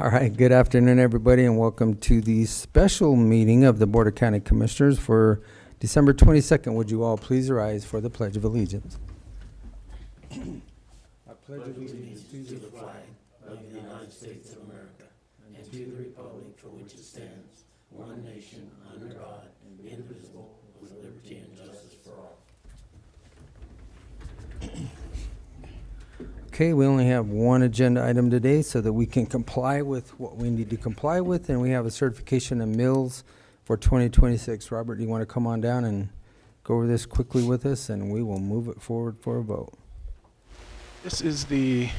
All right, good afternoon, everybody, and welcome to the special meeting of the Board of County Commissioners for December 22nd. Would you all please rise for the Pledge of Allegiance? I pledge allegiance to the flag of the United States of America and to the republic for which it stands, one nation, under God, indivisible, with liberty and justice for all. Okay, we only have one agenda item today so that we can comply with what we need to comply with, and we have a certification of mills for 2026. Robert, do you want to come on down and go over this quickly with us, and we will move it forward for a vote. This is the,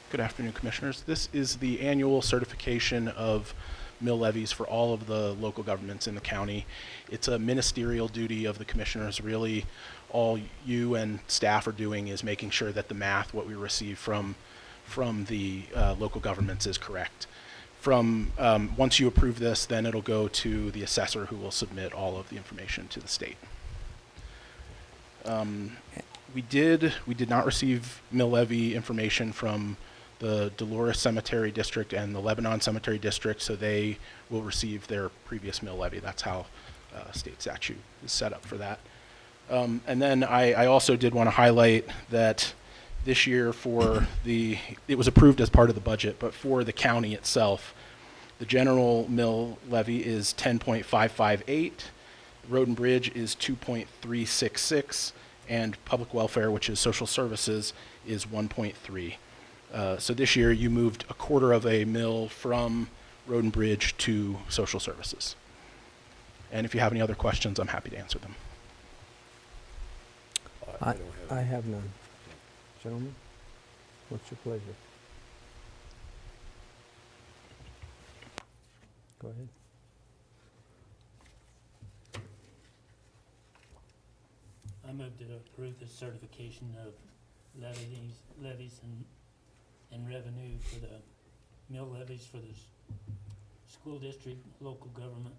good afternoon, Commissioners. This is the annual certification of mill levies for all of the local governments in the county. It's a ministerial duty of the Commissioners. Really, all you and staff are doing is making sure that the math, what we receive from the local governments, is correct. Once you approve this, then it'll go to the assessor, who will submit all of the information to the state. We did not receive mill levy information from the Dolores Cemetery District and the Lebanon Cemetery District, so they will receive their previous mill levy. That's how state statute is set up for that. And then I also did want to highlight that this year it was approved as part of the budget, but for the county itself, the general mill levy is 10.558, road and bridge is 2.366, and public welfare, which is social services, is 1.3. So this year you moved a quarter of a mill from road and bridge to social services. And if you have any other questions, I'm happy to answer them. I have none. Gentlemen, what's your pleasure? Go ahead. I move to approve the certification of levies and revenue for the mill levies for the school district, local government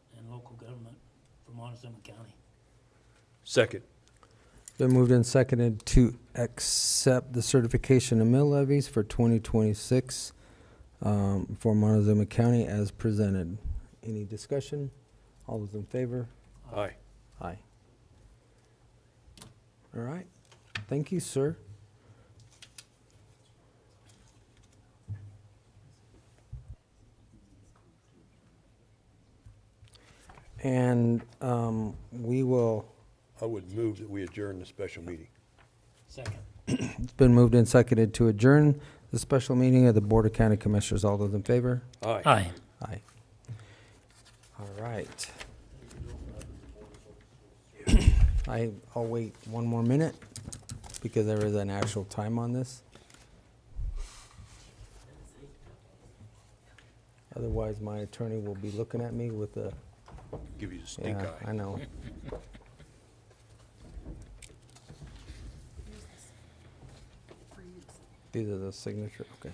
for Montezuma County. Second. Been moved and seconded to accept the certification of mill levies for 2026 for Montezuma County as presented. Any discussion? All those in favor? Aye. Aye. All right. Thank you, sir. And we will... I would move that we adjourn the special meeting. Second. It's been moved and seconded to adjourn the special meeting of the Board of County Commissioners. All those in favor? Aye. Aye. Aye. All right. I'll wait one more minute because there is an actual time on this. Otherwise, my attorney will be looking at me with a... Give you the stink Yeah, eye. I know. These are the signature, okay.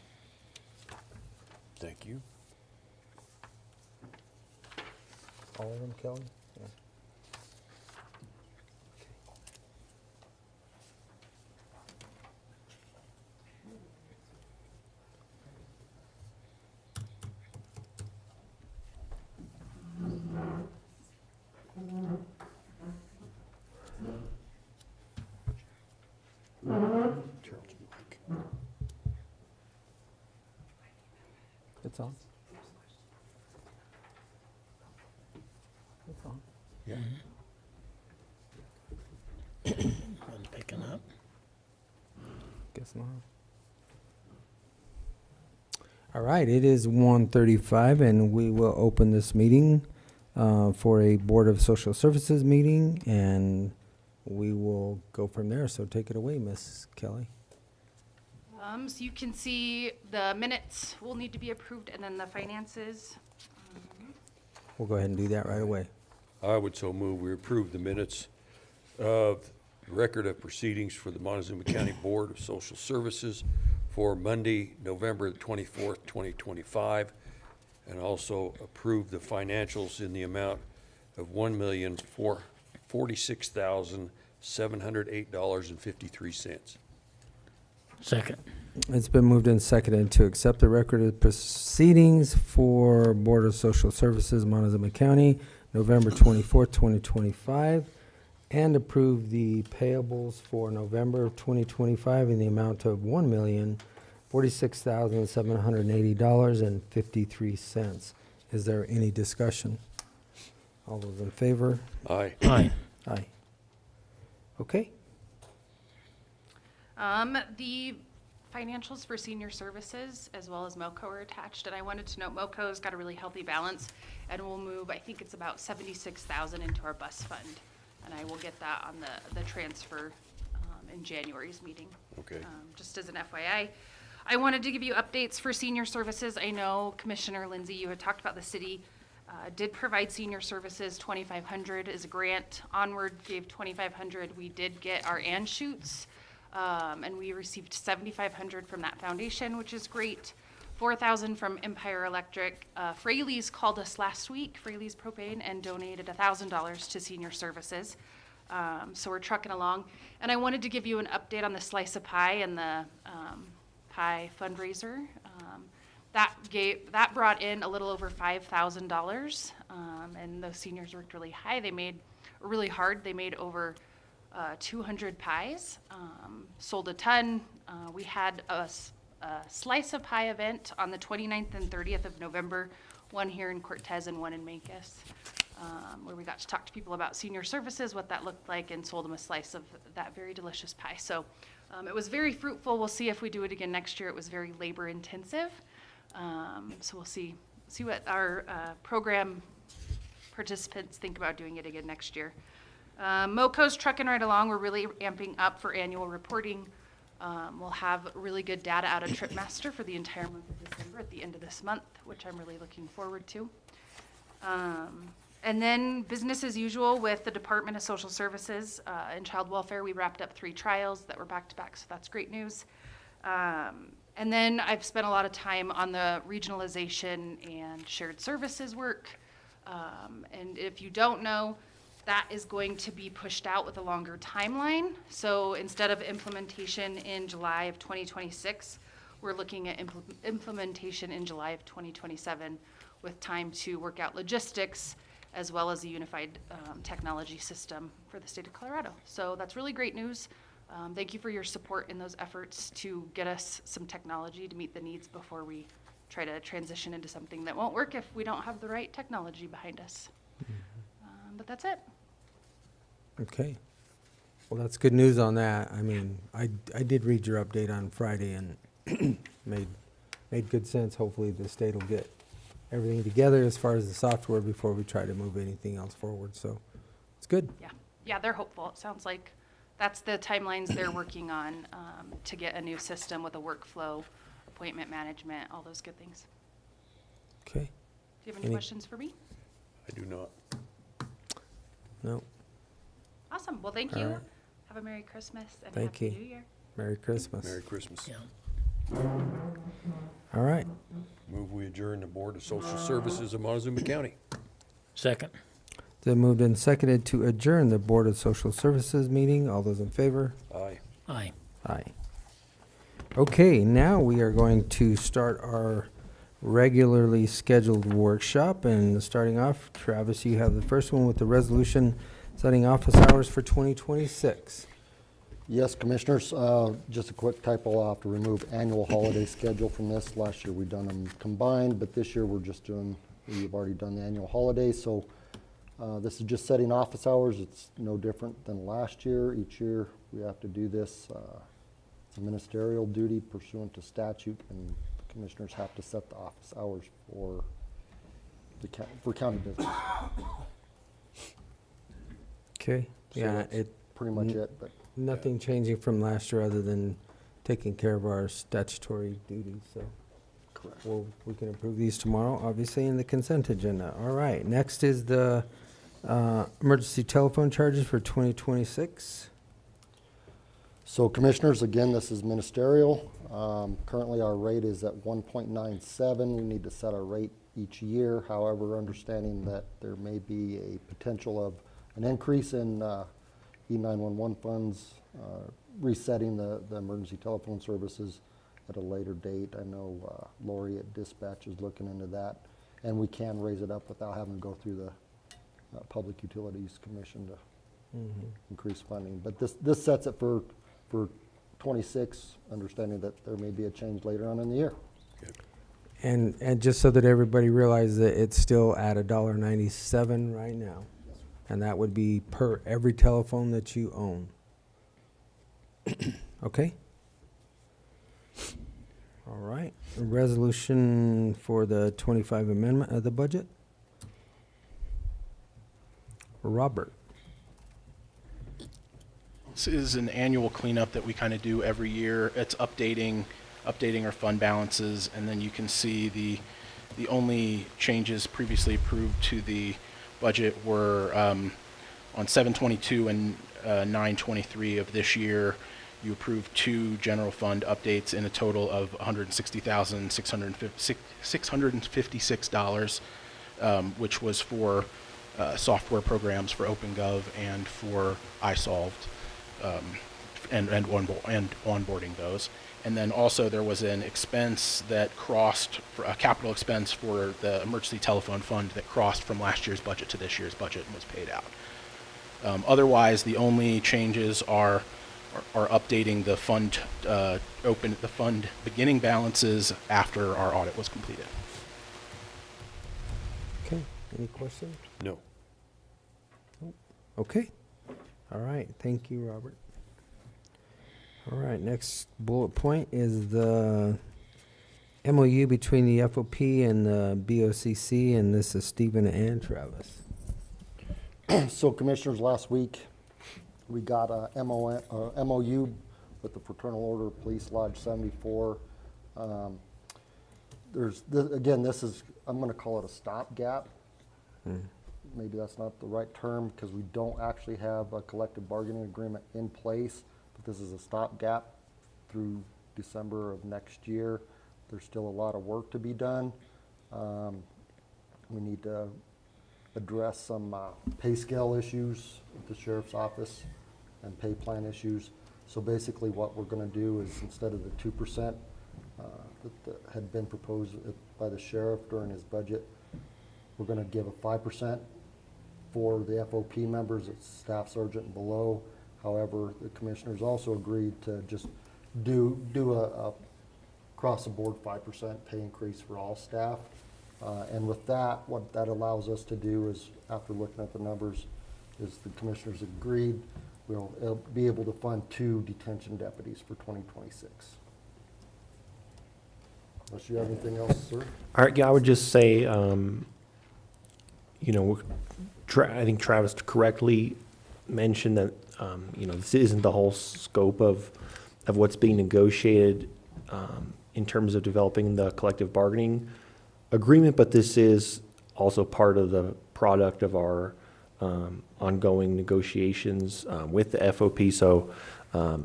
Thank you. All of them, Kelly? Yeah. Charles Mike. It's on? It's on. Yeah. I'm picking up. Guess not. All right, it is 1:35, and we will open this meeting for a Board of Social Services meeting, and we will go from there. So take it away, Miss Kelly. So you can see the minutes will need to be approved, and then the finances. We'll go ahead and do that right away. I would so move we approve the minutes of record of proceedings for the Montezuma County Board of Social Services for Monday, November the 24th, 2025, and also approve the financials in the amount of $1,446,708.53. Second. It's been moved and seconded to accept the record of proceedings for Board of Social Services, Montezuma County, November 24th, 2025, and approve the payables for November of 2025 in the amount of $1,046,780.53. Is there any discussion? All those in favor? Aye. Aye. Aye. Okay. The financials for senior services as well as MoCo are attached, and I wanted to note MoCo's got a really healthy balance, and we'll move, I think it's about 76,000 into our bus fund, and I will get that on the transfer in January's meeting. Okay. Just as an FYI. I wanted to give you updates for senior services. I know Commissioner Lindsay, you had talked about the city did provide senior services $2,500 as a grant. Onward gave $2,500. We did get our Anschutz, and we received $7,500 from that foundation, which is great. $4,000 from Empire Electric. Fraley's called us last week, Fraley's Propane, and donated $1,000 to senior services. So we're trucking along. And I wanted to give you an update on the Slice of Pie and the pie fundraiser. That brought in a little over $5,000, and those seniors worked really hard. They made over 200 pies, sold a ton. We had a Slice of Pie event on the 29th and 30th of November, one here in Cortez and one in Mancos, where we got to talk to people about senior services, what that looked like, and sold them a slice of that very delicious pie. So it was very fruitful. We'll see if we do it again next year. It was very labor intensive. So we'll see what our program participants think about doing it again next year. MoCo's trucking right along. We're really amping up for annual reporting. We'll have really good data out of TripMaster for the entire month of December at the end of this month, which I'm really looking forward to. And then business as usual with the Department of Social Services and Child Welfare. We wrapped up 3 trials that were back-to-back, so that's great news. And then I've spent a lot of time on the regionalization and shared services work. And if you don't know, that is going to be pushed out with a longer timeline. So instead of implementation in July of 2026, we're looking at implementation in July of 2027 with time to work out logistics as well as a unified technology system for the state of Colorado. So that's really great news. Thank you for your support in those efforts to get us some technology to meet the needs before we try to transition into something that won't work if we don't have the right technology behind us. But that's it. Okay. Well, that's good news on that. I mean, I did read your update on Friday and made good sense. Hopefully the state will get everything together as far as the software before we try to move anything else forward. So it's good. Yeah, they're hopeful. It sounds like that's the timelines they're working on to get a new system with a workflow, appointment management, all those good things. Okay. Do you have any questions for me? I do not. No. Awesome. Well, thank All you. right. Have a Merry Christmas and Thank Happy you. New Year. Merry Christmas. Merry Christmas. All right. Move we adjourn the Board of Social Services of Montezuma County. Second. Then moved and seconded to adjourn the Board of Social Services meeting. All those in favor? Aye. Aye. Aye. Okay, now we are going to start our regularly scheduled workshop. And starting off, Travis, you have the first one with the resolution setting office hours for 2026. Yes, Commissioners, just a quick typo. I'll have to remove annual holiday schedule from this. Last year we done them combined, but this year we've already done the annual holidays. So this is just setting office hours. It's no different than last year. Each year we have to do this. It's a ministerial duty pursuant to statute, and the Commissioners have to set the office hours for county business. Okay. So Yeah, that's pretty much it, but nothing changing from last year other than taking care of our statutory duties, so. correct. Well, we can approve these tomorrow, obviously, in the consent agenda. All right, next is the emergency telephone charges for 2026. So Commissioners, again, this is ministerial. Currently, our rate is at 1.97. We need to set our rate each year. However, understanding that there may be a potential of an increase in E911 funds, resetting the emergency telephone services at a later date. I know Lori at Dispatch is looking into that, and we can raise it up without having to go through the Public Utilities Commission to increase funding. But this sets it for 26, understanding that there may be a change later on in the year. And just so that everybody realizes that it's still at $1.97 right now. And that would be per every telephone that you own. Okay? All right. A resolution for the 25 amendment of the budget. Robert. This is an annual cleanup that we kind of do every year. It's updating our fund balances, and then you can see the only changes previously approved to the budget were on 7/22 and 9/23 of this year. You approved 2 general fund updates in a total of $160,656, which was for software programs for OpenGov and for iSolved, and onboarding those. And then also there was an expense that crossed, for a capital expense for the emergency telephone fund that crossed from last year's budget to this year's budget and was paid out. Otherwise, the only changes are updating the fund the fund beginning balances after our audit was completed. Okay. Any questions? No. Okay. All right. Thank you, Robert. All right. Next bullet point is the MOU between the FOP and the BOCC, and this is Stephen and Travis. So Commissioners, last week, we got a MOU with the Fraternal Order of Police Lodge 74. Again, this is, I'm going to call it a stopgap. Maybe that's not the right term because we don't actually have a collective bargaining agreement in place, but this is a stopgap through December of next year. There's still a lot of work to be done. We need to address some pay scale issues with the Sheriff's Office and pay plan issues. So basically what we're going to do is, instead of the 2% that had been proposed by the Sheriff during his budget, we're going to give a 5% for the FOP members at Staff Sergeant and below. However, the Commissioners also agreed to just do a across-the-board 5% pay increase for all staff. And with that, what that allows us to do is, after looking at the numbers, is the Commissioners agreed we'll be able to fund 2 detention deputies for 2026. Unless you have anything else, sir? All right, yeah, I would just say, you know, I think Travis correctly mentioned that, you know, this isn't the whole scope of what's being negotiated in terms of developing the collective bargaining agreement, but this is also part of the product of our ongoing negotiations with the FOP. So I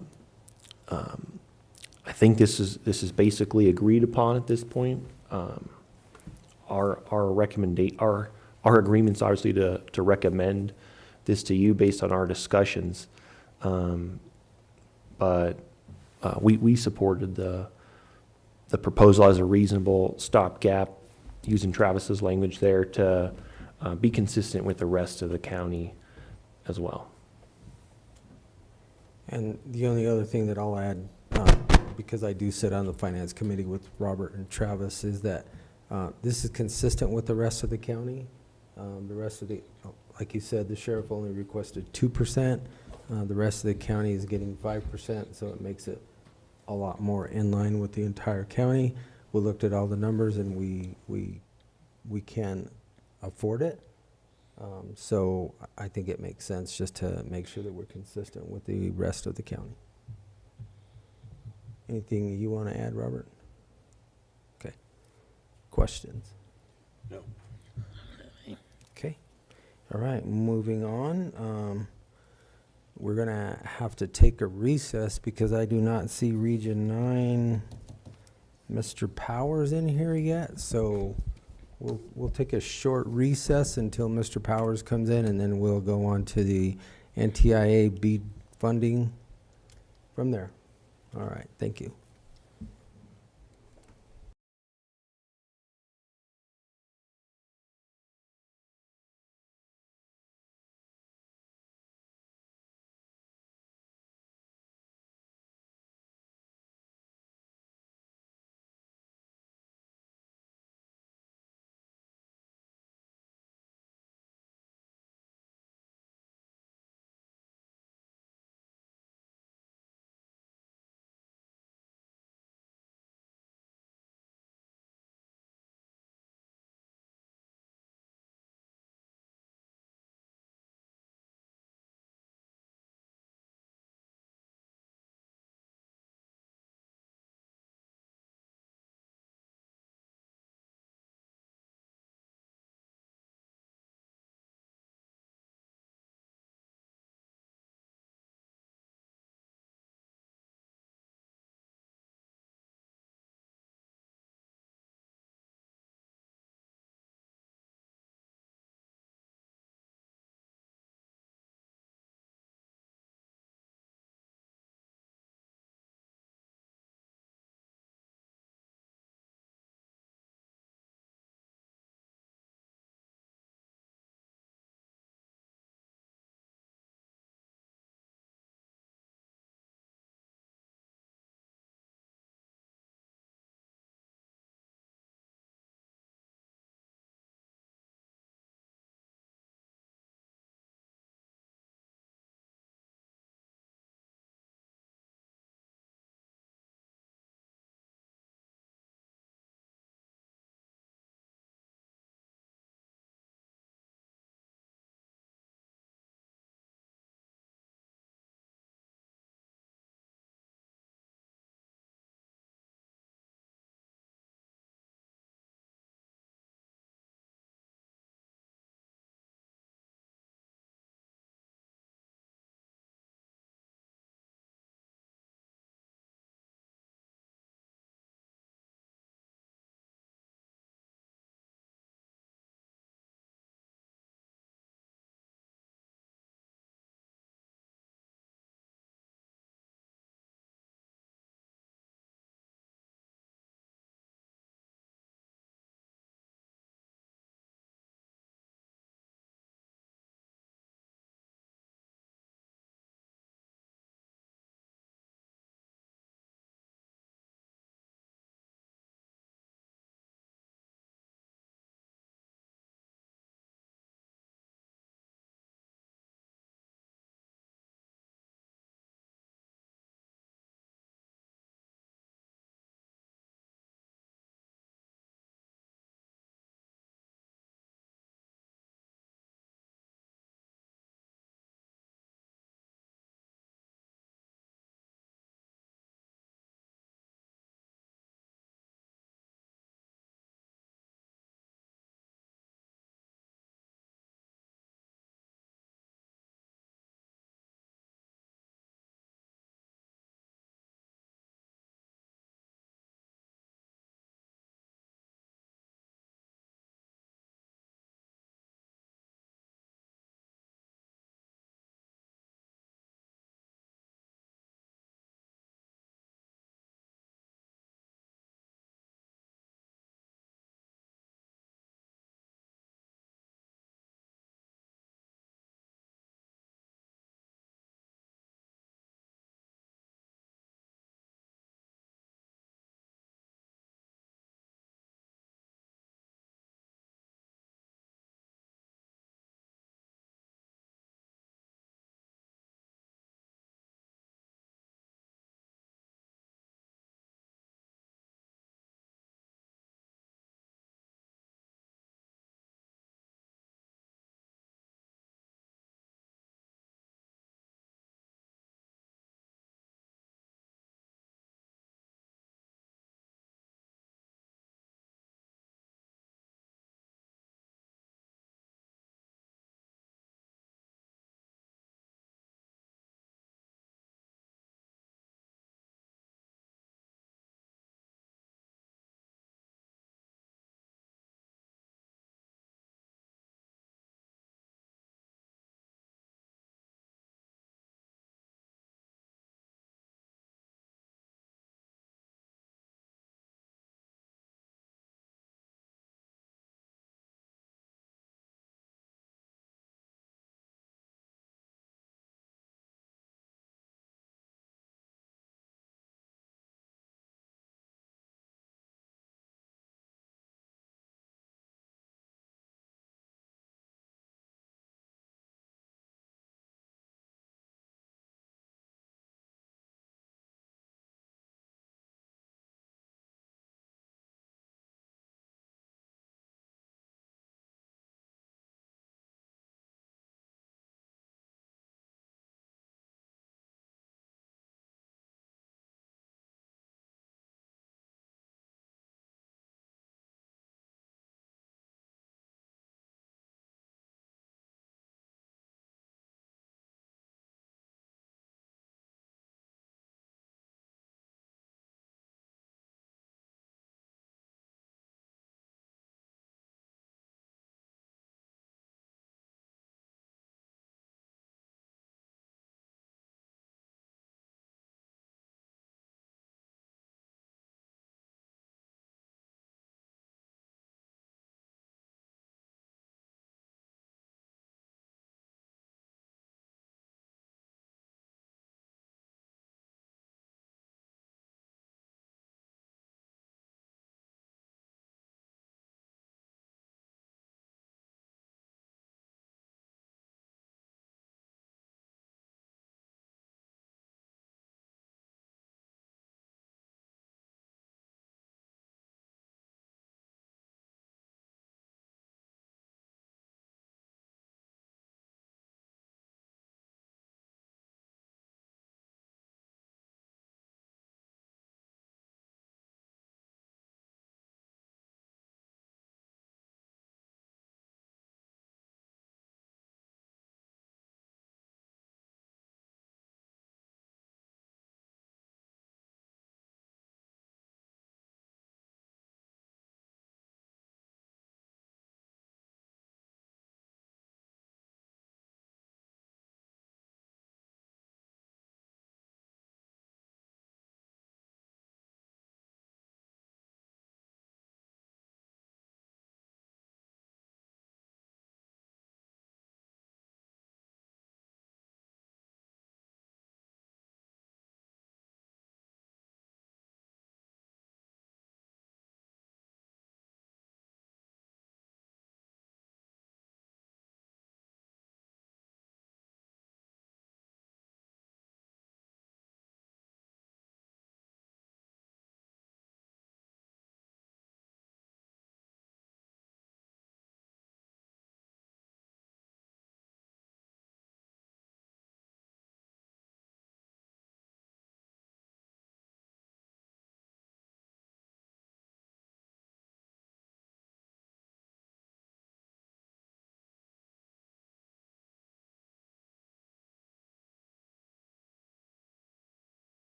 think this is basically agreed upon at this point. Our agreement's obviously to recommend this to you based on our discussions, but we supported the proposal as a reasonable stopgap, using Travis's language there, to be consistent with the rest of the county as well. And the only other thing that I'll add, because I do sit on the Finance Committee with Robert and Travis, is that this is consistent with the rest of the county. The rest of the, like you said, the Sheriff only requested 2%. The rest of the county is getting 5%, so it makes it a lot more in line with the entire county. We looked at all the numbers, and we can afford it. So I think it makes sense just to make sure that we're consistent with the rest of the county. Anything you want to add, Robert? Okay. Questions? No. Okay. All right, moving on. We're going to have to take a recess because I do not see Region 9 Mr. Powers in here yet. So we'll take a short recess until Mr. Powers comes in, and then we'll go on to the NTIA BEAD funding from there. All right, thank you.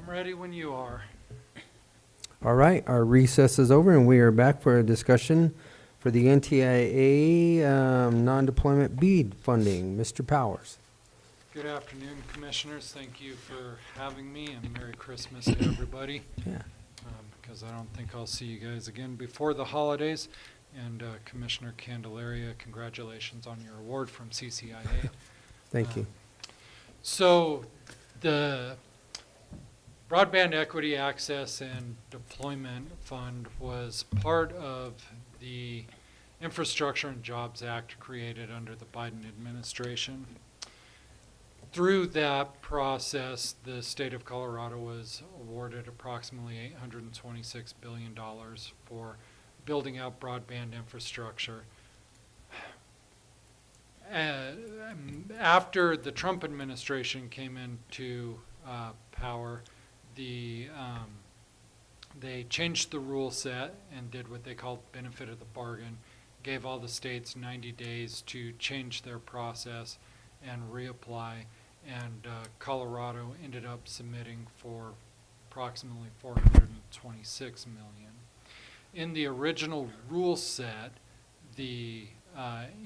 I'm ready when you are. All right, our recess is over and we are back for a discussion for the NTIA non-deployment BEAD funding. Mr. Powers. Good afternoon, Commissioners. Thank you for having me, and Merry Christmas to everybody. Yeah. Because I don't think I'll see you guys again before the holidays. And Commissioner Candelaria, congratulations on your award from CCIA. Thank you. So the Broadband Equity Access and Deployment Fund was part of the Infrastructure and Jobs Act created under the Biden administration. Through that process, the state of Colorado was awarded approximately $826 billion for building out broadband infrastructure. After the Trump administration came into power, they changed the rule set and did what they called benefit of the bargain, gave all the states 90 days to change their process and reapply, and Colorado ended up submitting for approximately $426 million. In the original rule set, the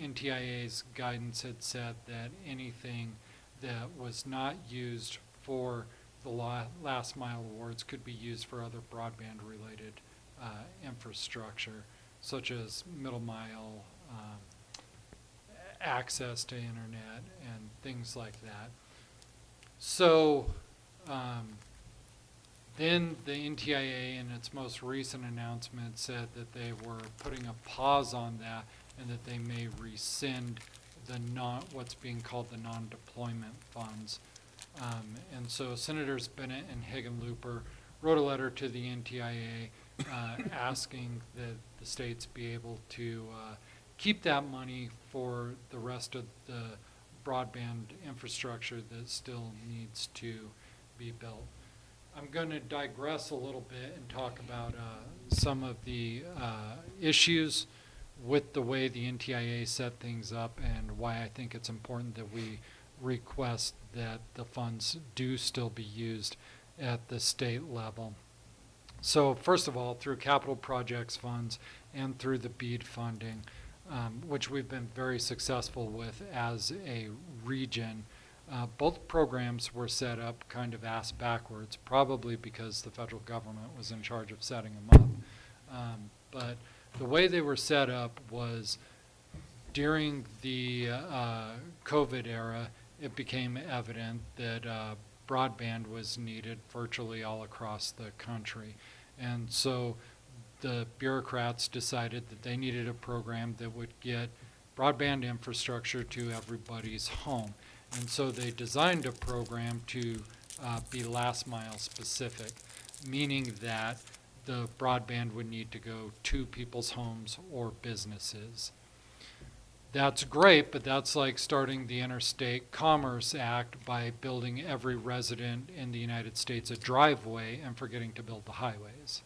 NTIA's guidance had said that anything that was not used for the last mile awards could be used for other broadband related infrastructure, such as middle mile access to internet and things like that. So then the NTIA in its most recent announcement said that they were putting a pause on that and that they may rescind what's being called the non-deployment funds. And so Senators Bennett and Hickenlooper wrote a letter to the NTIA asking that the states be able to keep that money for the rest of the broadband infrastructure that still needs to be built. I'm going to digress a little bit and talk about some of the issues with the way the NTIA set things up and why I think it's important that we request that the funds do still be used at the state level. So first of all, through capital projects funds and through the BEAD funding, which we've been very successful with as a region, both programs were set up kind of ass backwards, probably because the federal government was in charge of setting them up. But the way they were set up was during the COVID era, it became evident that broadband was needed virtually all across the country. And so the bureaucrats decided that they needed a program that would get broadband infrastructure to everybody's home. And so they designed a program to be last mile specific, meaning that the broadband would need to go to people's homes or businesses. That's great, but that's like starting the Interstate Commerce Act by building every resident in the United States a driveway and forgetting to build the highways.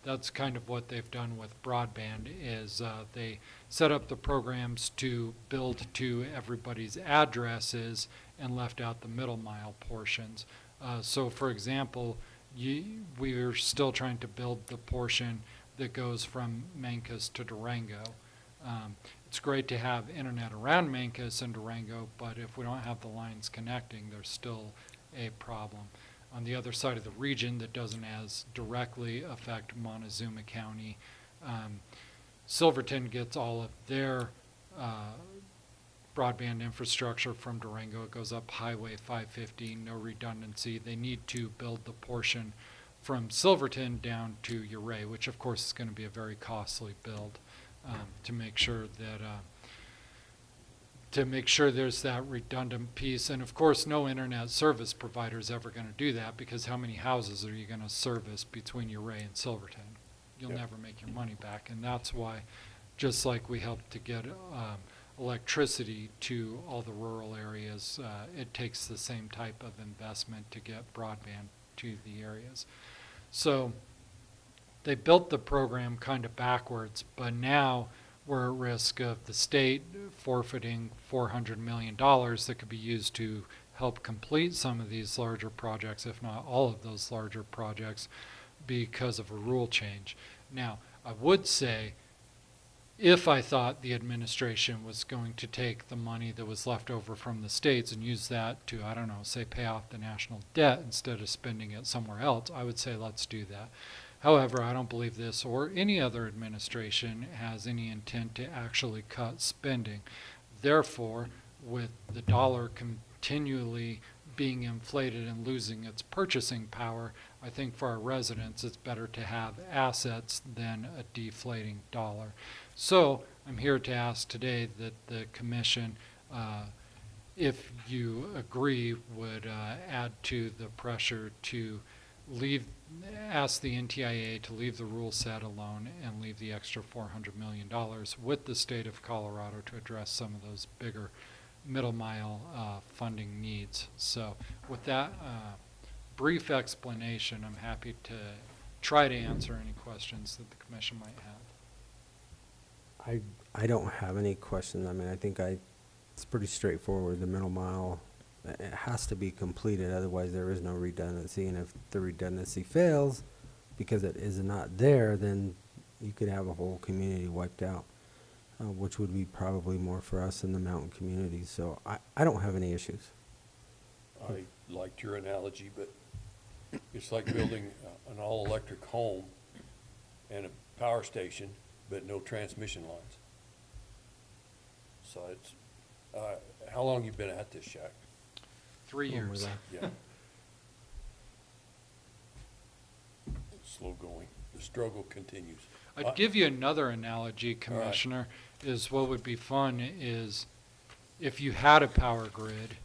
That's kind of what they've done with broadband is they set up the programs to build to everybody's addresses and left out the middle mile portions. So for example, we're still trying to build the portion that goes from Mancos to Durango. It's great to have internet around Mancos and Durango, but if we don't have the lines connecting, there's still a problem. On the other side of the region that doesn't as directly affect Montezuma County, Silverton gets all of their broadband infrastructure from Durango. It goes up Highway 550, no redundancy. They need to build the portion from Silverton down to Uray, which of course is going to be a very costly build to make sure there's that redundant piece. And of course, no internet service provider is ever going to do that, because how many houses are you going to service between Uray and Silverton? You'll never make your money back. And that's why, just like we help to get electricity to all the rural areas, it takes the same type of investment to get broadband to the areas. So they built the program kind of backwards, but now we're at risk of the state forfeiting $400 million that could be used to help complete some of these larger projects, if not all of those larger projects, because of a rule change. Now, I would say, if I thought the administration was going to take the money that was left over from the states and use that to, I don't know, say pay off the national debt instead of spending it somewhere else, I would say let's do that. However, I don't believe this or any other administration has any intent to actually cut spending. Therefore, with the dollar continually being inflated and losing its purchasing power, I think for our residents, it's better to have assets than a deflating dollar. So I'm here to ask today that the commission, if you agree, would add to the pressure to ask the NTIA to leave the rule set alone and leave the extra $400 million with the state of Colorado to address some of those bigger middle mile funding needs. So with that brief explanation, I'm happy to try to answer any questions that the commission might have. I don't have any questions. I mean, I think it's pretty straightforward. The middle mile, it has to be completed, otherwise there is no redundancy. And if the redundancy fails because it is not there, then you could have a whole community wiped out, which would be probably more for us in the mountain communities. So I don't have any issues. I liked your analogy, but it's like building an all-electric home and a power station, but no transmission lines. So it's, how long you been at this, Shak? 3 Oh my years. God. Yeah. Slow going. The struggle continues. I'd give you another analogy, Commissioner, is what would be fun is if you had a power grid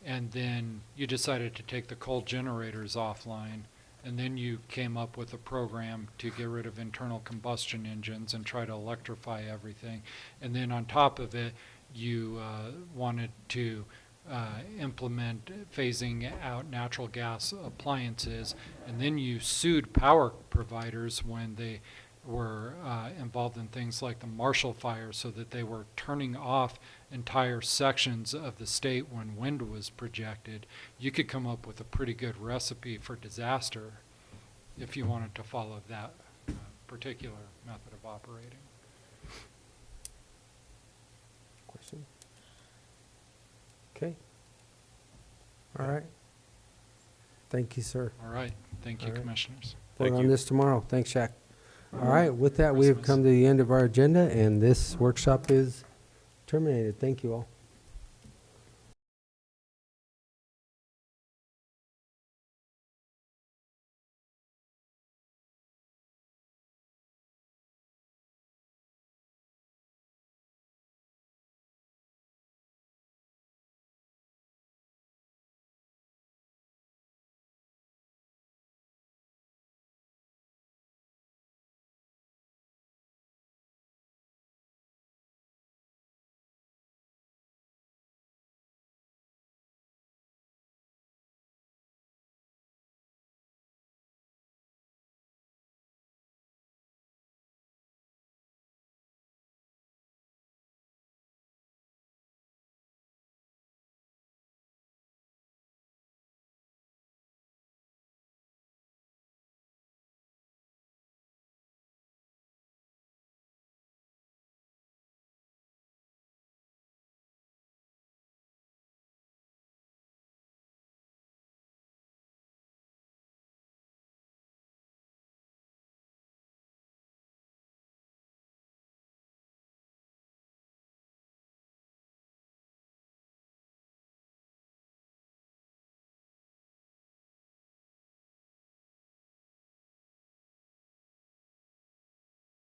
and then you decided to take the coal generators offline, and then you came up with a program to get rid of internal combustion engines and try to electrify everything. And then on top of it, you wanted to implement phasing out natural gas appliances, and then you sued power providers when they were involved in things like the Marshall Fire, so that they were turning off entire sections of the state when wind was projected. You could come up with a pretty good recipe for disaster if you wanted to follow that particular method of operating. Question? Okay. All right. Thank you, sir. All right, thank you, All right. Commissioners. Vote Thank on you. this tomorrow. Thanks, Shaq. All right, with that, we have come to the end of our agenda, and this workshop is terminated. Thank you all.